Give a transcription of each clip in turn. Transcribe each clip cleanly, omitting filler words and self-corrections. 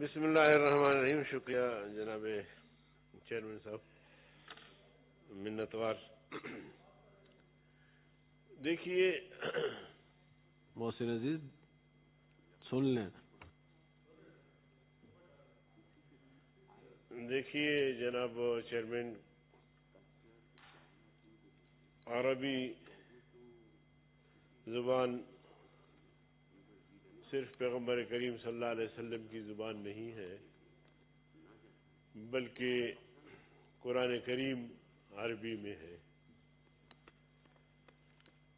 بسم اللہ الرحمن الرحیم. شکریہ جناب چیئرمین صاحب, منتوار. دیکھیے محسن عزیز سن لیں. دیکھیے جناب چیئرمین, عربی زبان صرف پیغمبر کریم صلی اللہ علیہ وسلم کی زبان نہیں ہے, بلکہ قرآن کریم عربی میں ہے.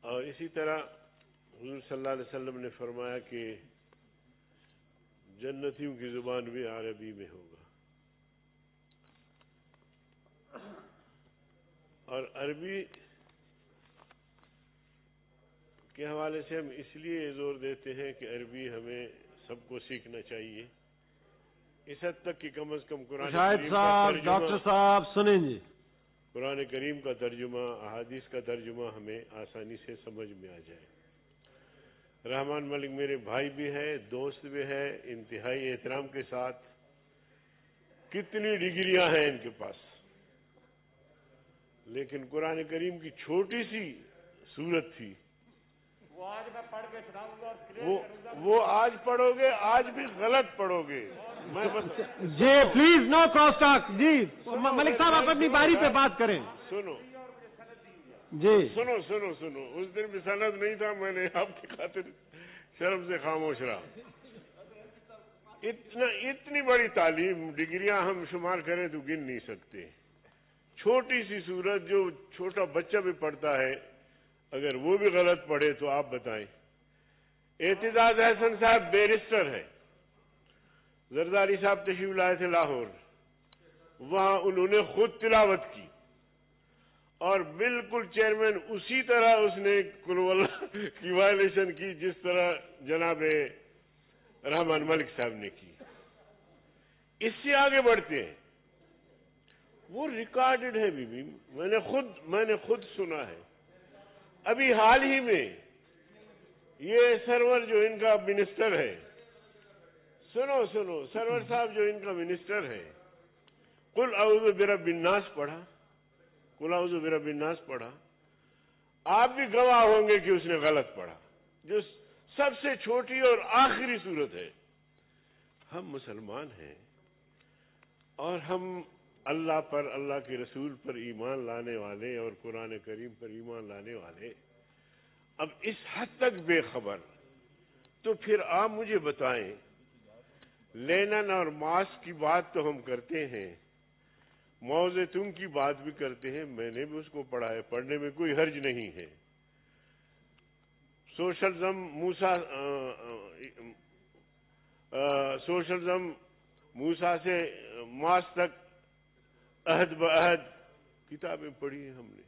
اور اسی طرح حضور صلی اللہ علیہ وسلم نے فرمایا کہ جنتیوں کی زبان بھی عربی میں ہوگا. اور عربی کے حوالے سے ہم اس لیے زور دیتے ہیں کہ عربی ہمیں سب کو سیکھنا چاہیے, اس حد تک کہ کم از کم قرآن کریم کا ترجمہ, ڈاکٹر صاحب سنیں جی, قرآن کریم کا ترجمہ, احادیث کا ترجمہ ہمیں آسانی سے سمجھ میں آ جائے. رحمان ملک میرے بھائی بھی ہے, دوست بھی ہے, انتہائی احترام کے ساتھ. کتنی ڈگریاں ہیں ان کے پاس, لیکن قرآن کریم کی چھوٹی سی سورت تھی, وہ آج میں پڑھ کے سناؤں گا. وہ آج پڑھو گے, آج بھی غلط پڑھو گے. میں جی پلیز نو کراس ٹاک. جی ملک صاحب آپ اپنی باری پہ بات کریں. سنو جی سنو سنو سنو, اس دن بھی سند نہیں تھا, میں نے آپ کی خاطر شرم سے خاموش رہا. اتنی بڑی تعلیم, ڈگریاں ہم شمار کریں تو گن نہیں سکتے. چھوٹی سی سورت جو چھوٹا بچہ بھی پڑھتا ہے, اگر وہ بھی غلط پڑھے تو آپ بتائیں. اعتزاز احسن صاحب بیرسٹر ہے, زرداری صاحب تشریف لائے تھے لاہور, وہاں انہوں نے خود تلاوت کی اور بالکل چیئرمین اسی طرح اس نے قل ہو اللہ کی وائلیشن کی جس طرح جناب رحمان ملک صاحب نے کی. اس سے آگے بڑھتے ہیں, وہ ریکارڈڈ ہے بھی میں نے خود سنا ہے. ابھی حال ہی میں یہ سرور جو ان کا منسٹر ہے, سنو سرور صاحب جو ان کا منسٹر ہے, قل اعوذ برب الناس پڑھا, قل اعوذ برب الناس پڑھا. آپ بھی گواہ ہوں گے کہ اس نے غلط پڑھا, جو سب سے چھوٹی اور آخری صورت ہے. ہم مسلمان ہیں اور ہم اللہ پر, اللہ کے رسول پر ایمان لانے والے اور قرآن کریم پر ایمان لانے والے, اب اس حد تک بے خبر, تو پھر آپ مجھے بتائیں, لینن اور ماسک کی بات تو ہم کرتے ہیں, موز تم کی بات بھی کرتے ہیں, میں نے بھی اس کو پڑھا ہے, پڑھنے میں کوئی حرج نہیں ہے. سوشلزم موسیٰ سے ماس تک عہد بعہد کتابیں پڑھی ہیں ہم نے,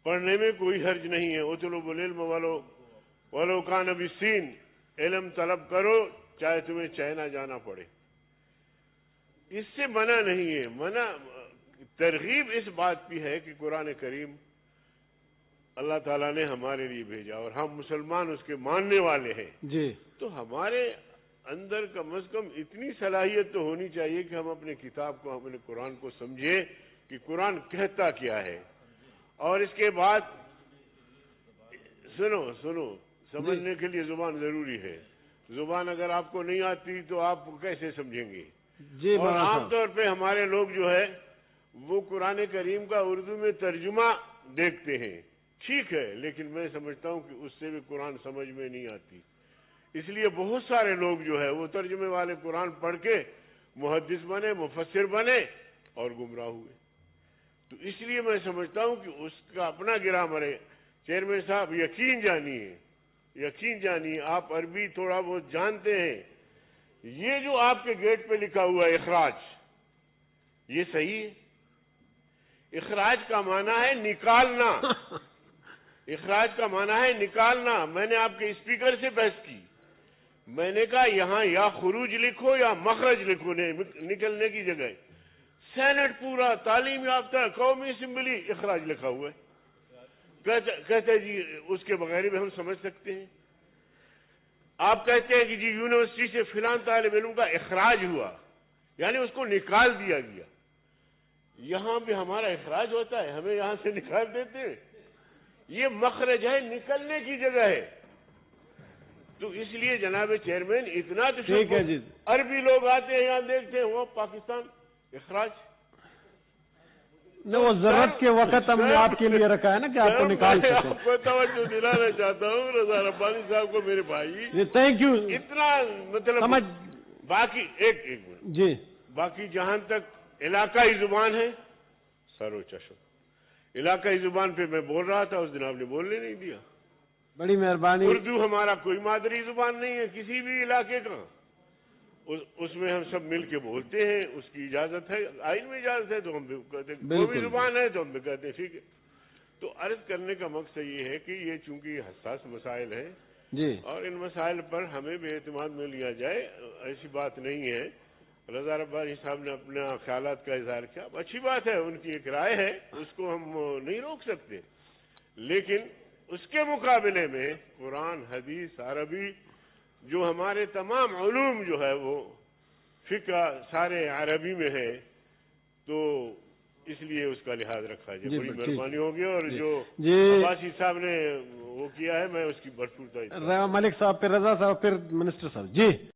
پڑھنے میں کوئی حرج نہیں ہے. اطلب العلم ولو کان بالسین, علم طلب کرو چاہے تمہیں چائنا جانا پڑے. اس سے منع نہیں ہے, ترغیب اس بات کی ہے کہ قرآن کریم اللہ تعالیٰ نے ہمارے لیے بھیجا اور ہم مسلمان اس کے ماننے والے ہیں. جی تو ہمارے اندر کم از کم اتنی صلاحیت تو ہونی چاہیے کہ ہم اپنے کتاب کو, اپنے قرآن کو سمجھیں کہ قرآن کہتا کیا ہے. اور اس کے بعد سنو سمجھنے کے لیے زبان ضروری ہے. زبان اگر آپ کو نہیں آتی تو آپ کیسے سمجھیں گے؟ جی اور عام طور پہ ہمارے لوگ جو ہے وہ قرآن کریم کا اردو میں ترجمہ دیکھتے ہیں, ٹھیک ہے, لیکن میں سمجھتا ہوں کہ اس سے بھی قرآن سمجھ میں نہیں آتی. اس لیے بہت سارے لوگ جو ہے وہ ترجمے والے قرآن پڑھ کے محدث بنے, مفسر بنے اور گمراہ ہوئے. تو اس لیے میں سمجھتا ہوں کہ اس کا اپنا گرامر ہے. چیئرمین صاحب یقین جانیے, آپ عربی تھوڑا بہت جانتے ہیں. یہ جو آپ کے گیٹ پہ لکھا ہوا ہے اخراج, یہ صحیح ہے. اخراج کا معنی ہے نکالنا, اخراج کا معنی ہے نکالنا. میں نے آپ کے اسپیکر سے بحث کی, میں نے کہا یہاں یا خروج لکھو یا مخرج لکھو, نکلنے کی جگہ. سینٹ پورا تعلیم یافتہ قومی اسمبلی اخراج لکھا ہوا ہے. کہتے جی اس کے بغیر بھی ہم سمجھ سکتے ہیں. آپ کہتے ہیں کہ جی یونیورسٹی سے فلاں طالب علم کا اخراج ہوا، یعنی اس کو نکال دیا گیا۔ یہاں بھی ہمارا اخراج ہوتا ہے، ہمیں یہاں سے نکال دیتے ہیں۔ یہ مخرج ہے، نکلنے کی جگہ ہے۔ تو اس لیے جناب چیئرمین اتنا تو ٹھیک ہے جی، عربی لوگ آتے ہیں یہاں دیکھتے ہیں وہ پاکستان اخراج۔ نہ وہ ضرورت کے وقت ہم نے آپ کے لیے رکھا ہے نا کہ آپ کو نکال میں سکیں۔ آپ کو توجہ دلانا چاہتا ہوں رضا ربانی صاحب کو، میرے بھائی، جی تھینک یو، اتنا مطلب سمجھ باقی ایک منٹ، جی باقی جہاں تک علاقائی زبان ہے، سر و چشم، علاقائی زبان پہ میں بول رہا تھا، اس دن آپ نے بولنے نہیں دیا۔ بڑی مہربانی۔ اردو ہمارا کوئی مادری زبان نہیں ہے کسی بھی علاقے کا، اس میں ہم سب مل کے بولتے ہیں، اس کی اجازت ہے، آئین میں اجازت ہے تو ہم بھی کہتے ہیں، کوئی بھی زبان ہے تو ہم بھی کہتے ہیں ٹھیک ہے۔ تو عرض کرنے کا مقصد یہ ہے کہ یہ چونکہ حساس مسائل ہیں جی اور ان مسائل پر ہمیں بے اعتماد میں لیا جائے، ایسی بات نہیں ہے۔ رضا ربانی صاحب نے اپنا خیالات کا اظہار کیا، اچھی بات ہے، ان کی ایک رائے ہے، اس کو ہم نہیں روک سکتے، لیکن اس کے مقابلے میں قرآن، حدیث، عربی، جو ہمارے تمام علوم جو ہے وہ فقہ سارے عربی میں ہے، تو اس لیے اس کا لحاظ رکھا جائے۔ بڑی مہربانی ہوگی، اور جو عباسی صاحب نے وہ کیا ہے میں اس کی بھرپور تعریف۔ ملک صاحب، پھر رضا صاحب، پھر منسٹر صاحب۔ جی